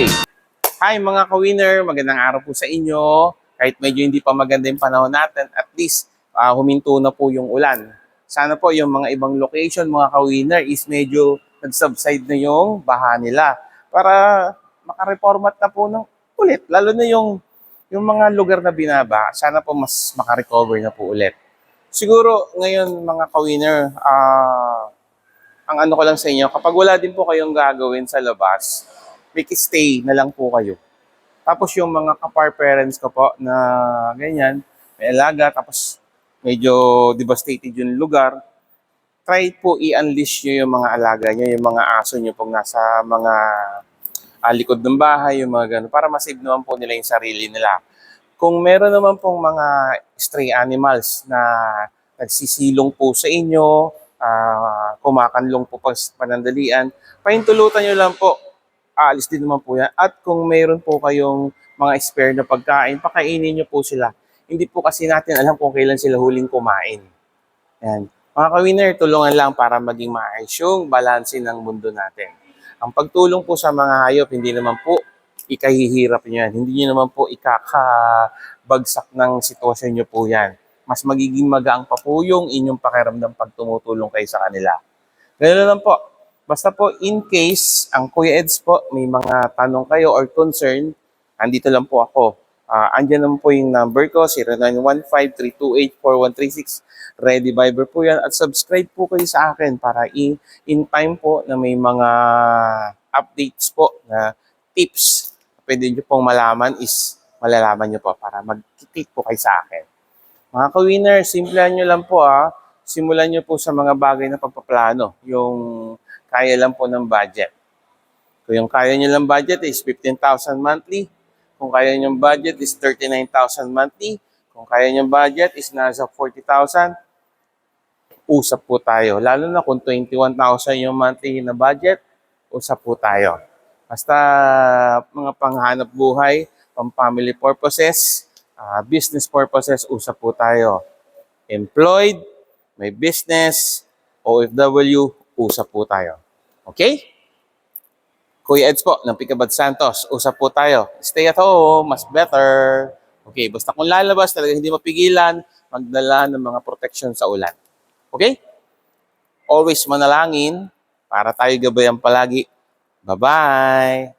Okay. Hi mga ka-winner, magandang araw po sa inyo. Kahit medyo hindi pa maganda yung panahon natin, at least huminto na po yung ulan. Sana po yung mga ibang location, mga ka-winner, is medyo nag-subside na yung baha nila para makareformat na po ng ulit. Lalo na yung mga lugar na binaba, sana po mas makarecover na po ulit. Siguro ngayon mga ka-winner, ang ano ko lang sa inyo, kapag wala din po kayong gagawin sa labas, make stay na lang po kayo. Tapos yung mga kapar parents ko po na ganyan, may alaga, tapos medyo devastated yung lugar, try po i-unleash nyo yung mga alaga nyo, yung mga aso nyo pong nasa mga likod ng bahay, yung mga gano'n, para masave naman po nila yung sarili nila. Kung meron naman pong mga stray animals na nagsisilong po sa inyo, kumakanlong po pag panandalian, pahintulutan nyo lang po, aalis din naman po yan. At kung meron po kayong mga spare na pagkain, pakainin nyo po sila. Hindi po kasi natin alam kung kailan sila huling kumain. Yan. Mga ka-winner, tulungan lang para maging maayos yung balanse ng mundo natin. Ang pagtulong po sa mga hayop, hindi naman po ikahihirap nyo yan. Hindi nyo naman po ikakabagsak ng sitwasyon nyo po yan. Mas magiging magaang pa po yung inyong pakiramdam pag tumutulong kayo sa kanila. Ganun lang po. Basta po, in case, ang Kuya Eds po, may mga tanong kayo or concern, andito lang po ako. Andyan naman po yung number ko, 0915-328-4136. Ready Viber po yan. At subscribe po kayo sa akin para in time po na may mga updates po na tips pwede nyo pong malaman is malalaman nyo po para mag-click po kayo sa akin. Mga ka-winner, simplihan nyo lang po simulan nyo po sa mga bagay na pagpaplano. Yung kaya lang po ng budget. Kung yung kaya nyo lang budget is 15,000 monthly. Kung kaya nyo budget is 39,000 monthly. Kung kaya nyo budget is nasa 40,000, usap po tayo. Lalo na kung 21,000 yung monthly na budget, usap po tayo. Basta mga panghanap buhay, pang-family purposes, business purposes, usap po tayo. Employed, may business, OFW, usap po tayo. Okay? Kuya Eds po, ng Picabad Santos, usap po tayo. Stay at home, mas better. Okay, basta kung lalabas, talaga hindi mapigilan, magdala ng mga protection sa ulan. Okay? Always manalangin para tayo gabayan palagi. Bye-bye!